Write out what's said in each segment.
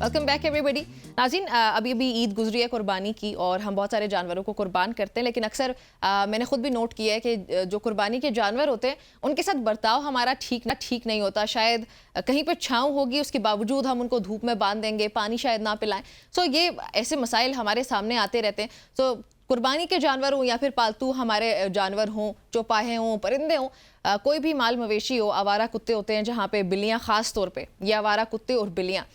Welcome back everybody. नाज़रीन, अभी अभी ईद गुजरी है कुर्बानी की और हम बहुत सारे जानवरों को कुर्बान करते हैं, लेकिन अक्सर मैंने खुद भी नोट किया है कि जो कुर्बानी के जानवर होते हैं उनके साथ बर्ताव हमारा ठीक नहीं होता। शायद कहीं पर छाँव होगी, उसके बावजूद हम उनको धूप में बांध देंगे, पानी शायद ना पिलाएं। सो ये ऐसे मसाइल हमारे सामने आते रहते हैं। सो कुर्बानी के जानवर हों या फिर पालतू हमारे जानवर हों, चौपाहे हों, परिंदे हों, कोई भी माल मवेशी हो, आवारा कुत्ते होते हैं जहाँ पे बिल्लियाँ ख़ास तौर पे, ये आवारा कुत्ते और बिल्लियाँ,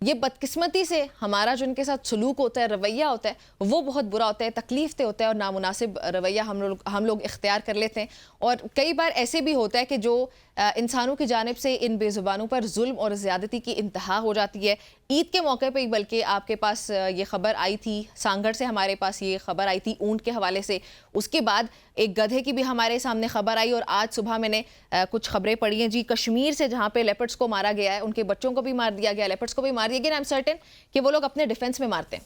ये बदकिस्मती से हमारा जो इनके साथ सलूक होता है, रवैया होता है, वो बहुत बुरा होता है, तकलीफ दे होता है और नामुनासिब रवैया हम लोग इख्तियार कर लेते हैं। और कई बार ऐसे भी होता है कि जो इंसानों की जानिब से इन बेज़ुबानों पर जुल्म और ज़्यादती की इंतहा हो जाती है। ईद के मौके पे ही बल्कि आपके पास ये खबर आई थी, सांगड़ से हमारे पास ये खबर आई थी ऊंट के हवाले से। उसके बाद एक गधे की भी हमारे सामने खबर आई और आज सुबह मैंने कुछ खबरें पढ़ी हैं जी, कश्मीर से जहाँ पे लेपर्ड्स को मारा गया है, उनके बच्चों को भी मार दिया गया, लेपर्ड्स को भी मार दिया गया। आई एम सर्टेन कि वो लोग अपने डिफेंस में मारते हैं।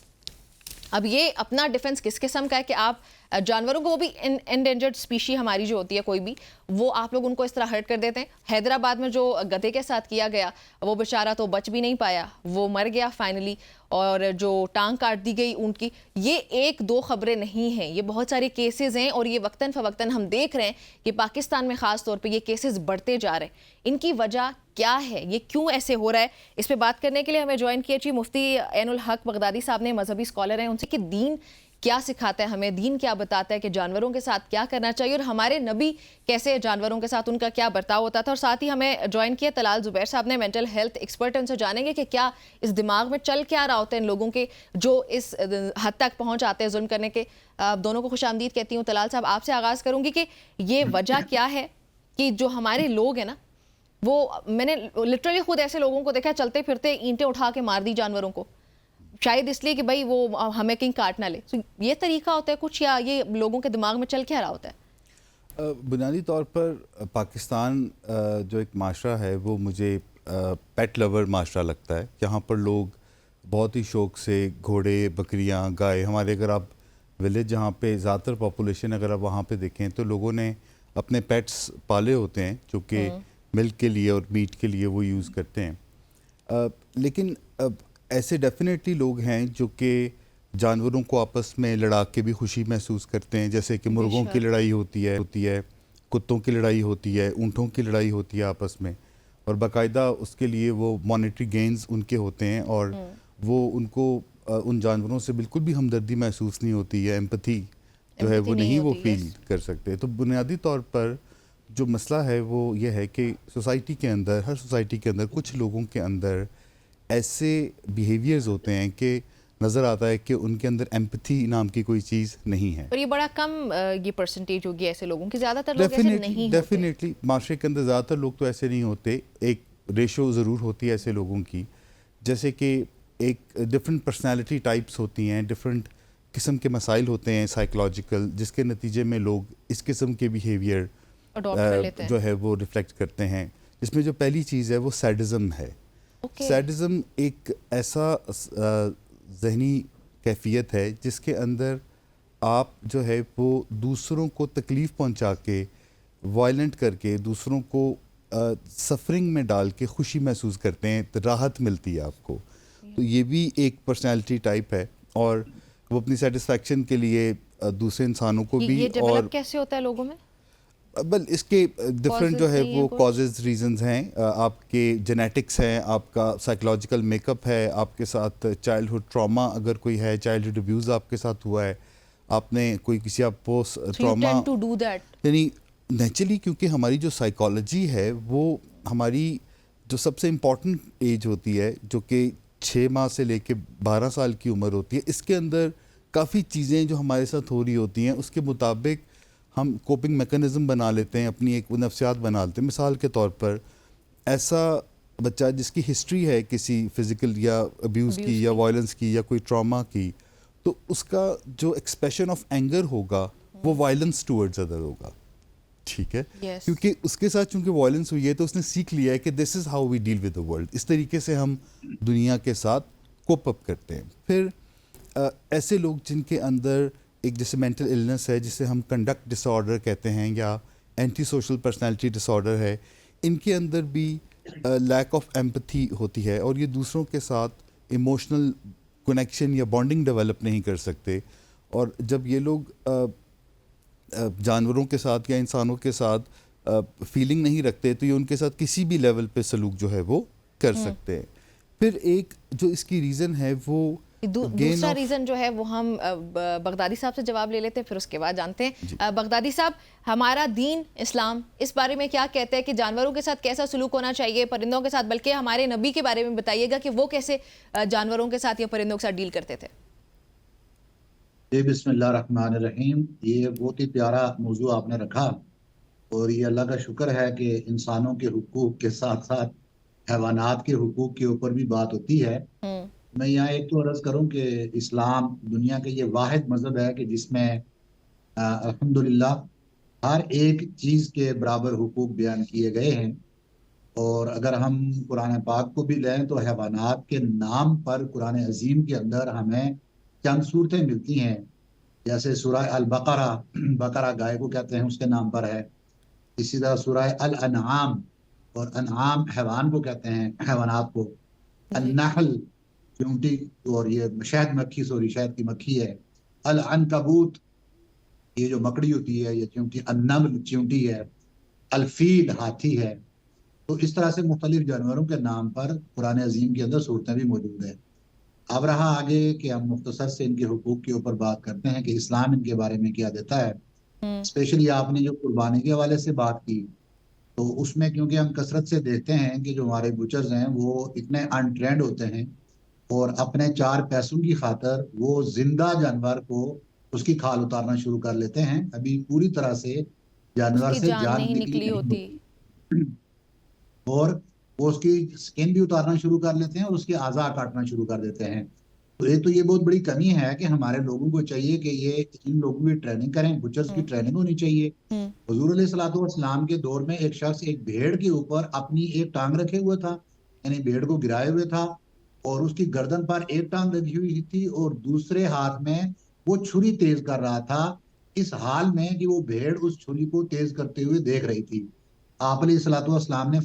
अब ये अपना डिफेंस किस किस्म का है कि आप जानवरों को, वो भी एंडेंजर्ड स्पीशी हमारी जो होती है कोई भी, वो आप लोग उनको इस तरह हर्ट कर देते हैं। हैदराबाद में जो गधे के साथ किया गया, वो बेचारा तो बच भी नहीं पाया, वो मर गया फाइनली। और जो टांग काट दी गई ऊँट की, ये एक दो खबरें नहीं हैं, ये बहुत सारे केसेस हैं और ये वक्तन फ़वक्तन हम देख रहे हैं कि पाकिस्तान में ख़ास तौर पे ये केसेस बढ़ते जा रहे हैं। इनकी वजह क्या है, ये क्यों ऐसे हो रहा है, इस पे बात करने के लिए हमें ज्वाइन किया जी मुफ्ती ऐनुल हक बगदादी साहब ने, मजहबी स्कॉलर हैं। उनसे कि दीन क्या सिखाता है हमें, दीन क्या बताता है कि जानवरों के साथ क्या करना चाहिए और हमारे नबी कैसे जानवरों के साथ उनका क्या बर्ताव होता था। और साथ ही हमें ज्वाइन किया तलाल जुबैर साहब ने, मेंटल हेल्थ एक्सपर्ट, उनसे जानेंगे कि क्या इस दिमाग में चल क्या रहा होता है इन लोगों के जो इस हद तक पहुंच आते हैं जुल्म करने के। दोनों को खुशामदीद कहती हूँ। तलाल साहब, आपसे आगाज़ करूँगी कि ये वजह क्या है कि जो हमारे लोग हैं ना, वो, मैंने लिटरली खुद ऐसे लोगों को देखा चलते फिरते ईंटें उठा के मार दी जानवरों को, शायद इसलिए कि भाई वो हमें कहीं काट ना ले। तो ये तरीका होता है कुछ, या ये लोगों के दिमाग में चल क्या रहा होता है? बुनियादी तौर पर पाकिस्तान जो एक माशरा है वो मुझे पेट लवर माशरा लगता है। यहाँ पर लोग बहुत ही शौक़ से घोड़े, बकरियाँ, गाय, हमारे अगर आप विलेज जहाँ पे ज़्यादातर पॉपुलेशन अगर आप वहाँ पे देखें तो लोगों ने अपने पेट्स पाले होते हैं जो कि मिल्क के लिए और मीट के लिए वो यूज़ करते हैं। लेकिन ऐसे डेफिनेटली लोग हैं जो कि जानवरों को आपस में लड़ा के भी खुशी महसूस करते हैं, जैसे कि मुर्गों की लड़ाई होती है, कुत्तों की लड़ाई होती है, ऊँटों की लड़ाई होती है आपस में, और बाकायदा उसके लिए वो मॉनेटरी गेन्स उनके होते हैं और वो उनको उन जानवरों से बिल्कुल भी हमदर्दी महसूस नहीं होती है, एम्पैथी जो है वो नहीं वो फील कर सकते। तो बुनियादी तौर पर जो मसला है वो ये है कि सोसाइटी के अंदर, हर सोसाइटी के अंदर कुछ लोगों के अंदर ऐसे बिहेवियर्स होते हैं कि नज़र आता है कि उनके अंदर एम्पैथी नाम की कोई चीज़ नहीं है। और ये बड़ा कम ये परसेंटेज होगी ऐसे लोगों की, ज़्यादातर लोग ऐसे नहीं होते। डेफिनेटली माशरे के अंदर ज़्यादातर लोग तो ऐसे नहीं होते, एक रेशो ज़रूर होती है ऐसे लोगों की। जैसे कि एक डिफरेंट पर्सनैलिटी टाइप्स होती हैं, डिफरेंट किस्म के मसाइल होते हैं साइकोलॉजिकल, जिसके नतीजे में लोग इस किस्म के बिहेवियर जो है वो रिफ्लेक्ट करते हैं। जिसमें जो पहली चीज़ है वो सैडिज़म है। सैडिज़म एक ऐसा ज़हनी कैफियत है जिसके अंदर आप जो है वो दूसरों को तकलीफ़ पहुंचा के, वायलेंट करके, दूसरों को सफरिंग में डाल के खुशी महसूस करते हैं, तो राहत मिलती है आपको। तो ये भी एक पर्सनैलिटी टाइप है और वो अपनी सेटिस्फैक्शन के लिए दूसरे इंसानों को भी। ये डेवलप कैसे होता है लोगों में? बल इसके डिफरेंट जो है वो कॉजेज़ रीजंस हैं, आपके जेनेटिक्स हैं, आपका साइकोलॉजिकल मेकअप है, आपके साथ चाइल्डहुड ट्रॉमा अगर कोई है, चाइल्डहुड अब्यूज़ आपके साथ हुआ है, आपने कोई किसी आप पोस्ट ट्रॉमा, यानी नेचुरली क्योंकि हमारी जो साइकोलॉजी है वो हमारी जो सबसे इम्पॉर्टेंट एज होती है जो कि 6 माह से लेके 12 साल की उम्र होती है, इसके अंदर काफ़ी चीज़ें जो हमारे साथ हो रही होती हैं उसके मुताबिक हम कोपिंग मैकेनिज़्म बना लेते हैं, अपनी एक नफ्सियात बना लेते हैं। मिसाल के तौर पर ऐसा बच्चा जिसकी हिस्ट्री है किसी फिज़िकल या अब्यूज़ की या वायलेंस की या कोई ट्रॉमा की, तो उसका जो एक्सप्रेशन ऑफ एंगर होगा वो वायलेंस टूवर्ड्स अदर होगा, ठीक है? क्योंकि उसके साथ चूँकि वायलेंस हुई है तो उसने सीख लिया है कि this is how we deal with the world, इस तरीके से हम दुनिया के साथ कोप अप करते हैं। फिर ऐसे लोग जिनके अंदर एक जैसे मेंटल इलनेस है जिसे हम कंडक्ट डिसऑर्डर कहते हैं या एंटी सोशल पर्सनैलिटी डिसऑर्डर है, इनके अंदर भी लैक ऑफ एम्पैथी होती है और ये दूसरों के साथ इमोशनल कनेक्शन या बॉन्डिंग डेवलप नहीं कर सकते। और जब ये लोग जानवरों के साथ या इंसानों के साथ फीलिंग नहीं रखते तो ये उनके साथ किसी भी लेवल पे सलूक जो है वो कर सकते हैं। फिर एक जो इसकी रीज़न है वो दूसरा रीज़न जो है वो हम बगदादी साहब से जवाब ले लेते हैं, फिर उसके बाद जानते हैं। बगदादी साहब, हमारा दीन इस्लाम इस बारे में क्या कहते हैं कि जानवरों के साथ कैसा सलूक होना चाहिए, परिंदों के साथ, बल्कि हमारे नबी के बारे में बताइएगा कि वो कैसे जानवरों के साथ या परिंदों के साथ डील करते थे। बिस्मिल्लाहिर्रहमानिर्रहीम। ये बहुत ही प्यारा मौजू आपने रखा और ये अल्लाह का शुक्र है कि इंसानों के हुकूक के साथ साथ हैवानात के हुकूक के ऊपर भी बात होती है। मैं यहाँ एक तो अर्ज करूँ कि इस्लाम दुनिया का ये वाहिद मजहब है कि जिसमें अल्हम्दुलिल्लाह हर एक चीज़ के बराबर हुकूक बयान किए गए हैं। और अगर हम कुरान पाक को भी लें तो हैवानात के नाम पर कुरान अजीम के अंदर हमें चंद सूरतें मिलती हैं, जैसे सूरह अल बकरा, बकरा गाय को कहते हैं उसके नाम पर है। इसी तरह सूरह अल अनआम, और अनआम हैवान को कहते हैं, हैवानात को। अन्नहल चींटी, और ये शहद मक्खी, सॉरी शहद की मक्खी है। अल अनकबूत, ये जो मकड़ी होती है ये चींटी। अन्नमल चींटी है। अल्फील हाथी है। तो इस तरह से मुख्तलिफ जानवरों के नाम पर कुरान अजीम के अंदर सूरतें भी मौजूद है। अब रहा आगे कि हम मुख्तसर से इनके हुकूक के ऊपर बात करते हैं कि इस्लाम इनके बारे में क्या देता है। स्पेशली आपने जो कुर्बानी के हवाले से बात की, तो उसमें क्योंकि हम कसरत से देखते हैं कि जो हमारे बुचर्स हैं वो इतने अनट्रेंड होते हैं और अपने 4 पैसों की खातर वो जिंदा जानवर को उसकी खाल उतारना शुरू कर लेते हैं। अभी पूरी तरह से जानवर से जान नहीं निकली होती और वो उसकी स्किन भी उतारना शुरू कर लेते हैं और उसके आज़ा काटना शुरू कर देते हैं। तो एक तो ये बहुत बड़ी कमी है कि हमारे लोगों को चाहिए कि ये इन लोगों की ट्रेनिंग करें, बुचर्स की ट्रेनिंग होनी चाहिए। हुजूर अलैहिस्सलाम के दौर में एक शख्स एक भेड़ के ऊपर अपनी एक टांग रखे हुए था, यानी भेड़ को गिराए हुए था, और उसकी गर्दन पर एक टांग लगी हुई थी और दूसरे हाथ में वो छुरी तेज कर रहा था, इस हाल में कि वो भेड़ उस छुरी को तेज करते हुए देख रही थी। आप अलैहिस्सलाम ने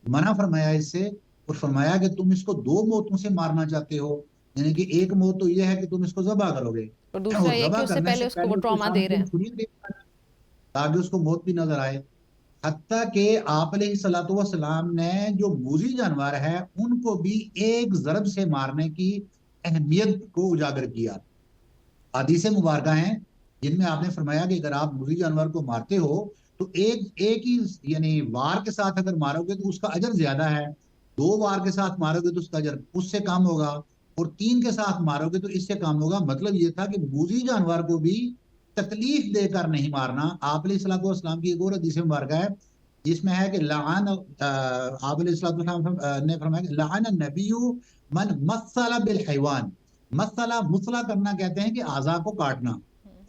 मना फरमाया इससे, और फरमाया कि तुम इसको 2 मौतों से मारना चाहते हो, यानी कि एक मौत तो यह है कि तुम इसको ज़बह करोगे, और दूसरा ये कि उससे पहले उसको वो ट्रॉमा दे रहे हैं ताकि उसको मौत भी नजर आए। हत्ता कि आप अलैहिस्सलाम ने जो मूजी जानवर है उनको भी एक ज़रब से मारने की अहमियत को उजागर किया। हदीसें मुबारका हैं जिनमें आपने फरमाया कि अगर आप मूजी जानवर को मारते हो तो एक ही यानी वार के साथ अगर मारोगे तो उसका अजर ज्यादा है, 2 वार के साथ मारोगे तो उसका अजर उससे कम होगा, और 3 के साथ मारोगे तो इससे कम होगा। मतलब ये था कि मूजी जानवर को भी तकलीफ देकर नहीं मारना। आप अलैहिस्सलाम की एक और हदीस मुबारक है जिसमें है कि लान आप अलैहिस्सलाम ने फरमाया कि लान नबिय्यु मन मस्सला बिल हैवान। मस्सला, मुसला करना कहते हैं कि आज़ा को काटना,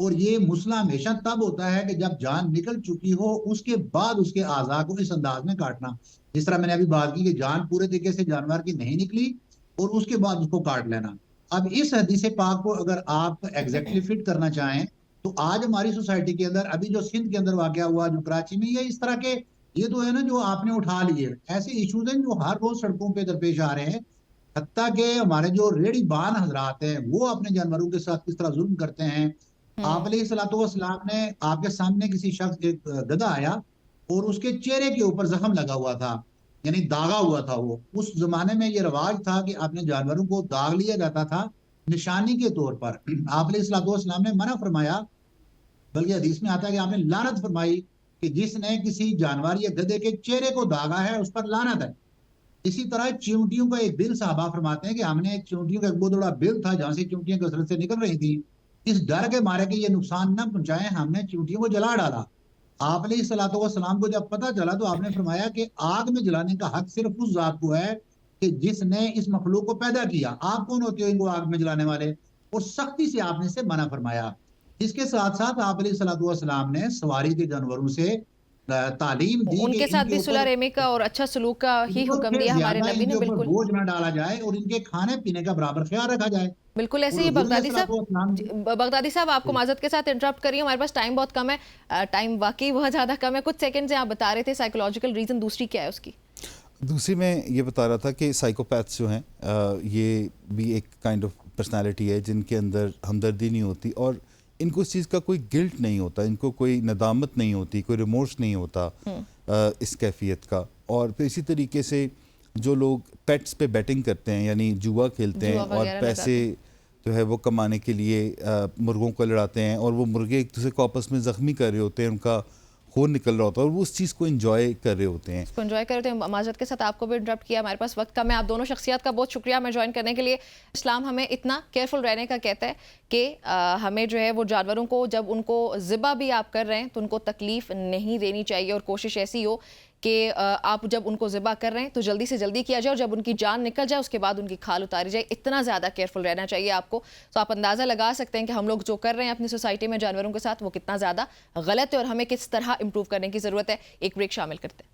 और ये मुसला हमेशा तब होता है कि जब जान निकल चुकी हो, उसके बाद उसके आज़ा को इस अंदाज में काटना। जिस तरह मैंने अभी बात की कि जान पूरे तरीके से जानवर की नहीं निकली और उसके बाद उसको काट लेना। अब इस हदीस पाक को अगर आप एग्जैक्टली फिट करना चाहें तो आज हमारी सोसाइटी के अंदर अभी जो सिंध के अंदर वाकया हुआ, जो कराची में, ये इस तरह के ये तो है ना जो आपने उठा लिए, ऐसे इशूज हैं जो हर रोज सड़कों पर दरपेश आ रहे हैं। हत्ता के हमारे जो रेडी बान हजरात हैं वो अपने जानवरों के साथ किस तरह जुल्म करते हैं। आप अलैहिस्सलाम ने आपके सामने किसी शख्स, एक गधा आया और उसके चेहरे के ऊपर जख्म लगा हुआ था, यानी दागा हुआ था वो। उस जमाने में ये रवाज था कि अपने जानवरों को दाग लिया जाता था निशानी के तौर पर। आप अलैहिस्सलाम ने मना फरमाया, बल्कि हदीस में आता है कि आपने लानत फरमाई कि जिसने किसी जानवर या गधे के चेहरे को दागा है उस पर लानत है। इसी तरह चींटियों का एक बिल, साहबा फरमाते हैं कि हमने चींटियों का एक बहुत बड़ा बिल था जहां से चींटियां कसरत से निकल रही थी, इस डर के मारे कि ये नुकसान न पहुंचाए हमने चींटियों को जला डाला। आप अलैहिस्सलाम को जब पता चला तो आपने फरमाया कि आग में जलाने का हक सिर्फ उस जात को है कि जिसने इस मखलूक को पैदा किया। आप कौन होते हो इनको आग में जलाने वाले? और सख्ती से आपने इसे मना फरमाया। इसके साथ साथ आप अलैहिस्सलाम ने सवारी के जानवरों से तालीम दी, उनके साथ भी सुलह रहमी का और अच्छा सलूक का ही हुक्म दिया हमारे नबी ने। बिल्कुल बोझ न डाला जाए और इनके खाने पीने का बराबर ख्याल रखा जाए। बिल्कुल ऐसे ही। बगदादी साहब आपको माजरत के साथ इंटरप्ट करिए, हमारे पास टाइम बहुत कम है। टाइम वाकई बहुत ज़्यादा कम है। कुछ सेकंड से आप बता रहे थे साइकोलॉजिकल रीज़न दूसरी क्या है उसकी? दूसरी मैं ये बता रहा था कि साइकोपैथ्स जो हैं ये भी एक काइंड ऑफ पर्सनालिटी है जिनके अंदर हमदर्दी नहीं होती और इनको इस चीज़ का कोई गिल्ट नहीं होता, इनको कोई नदामत नहीं होती, कोई रिमोर्स नहीं होता इस कैफियत का। और फिर इसी तरीके से जो लोग पेट्स पे बैटिंग करते हैं यानी जुआ खेलते हैं और पैसे जो है वो कमाने के लिए मुर्गों को लड़ाते हैं और वो मुर्गे एक दूसरे को आपस में ज़ख्मी कर रहे होते हैं, उनका खून निकल रहा होता है और वो उस चीज़ को एंजॉय कर रहे होते हैं। इसको एंजॉय कर रहे थे। माजरत के साथ आपको भी इंटरप्ट किया, हमारे पास वक्त कम है। आप दोनों शख्सियत का बहुत शुक्रिया हमें ज्वाइन करने के लिए। इस्लाम हमें इतना केयरफुल रहने का कहता है कि हमें जो है वो जानवरों को जब उनको ज़िबा भी आप कर रहे हैं तो उनको तकलीफ़ नहीं देनी चाहिए और कोशिश ऐसी हो कि आप जब उनको ज़िबा कर रहे हैं तो जल्दी से जल्दी किया जाए और जब उनकी जान निकल जाए उसके बाद उनकी खाल उतारी जाए। इतना ज़्यादा केयरफुल रहना चाहिए आपको। तो आप अंदाज़ा लगा सकते हैं कि हम लोग जो कर रहे हैं अपनी सोसाइटी में जानवरों के साथ वो कितना ज़्यादा गलत है और हमें किस तरह इंप्रूव करने की ज़रूरत है। एक ब्रेक शामिल करते हैं।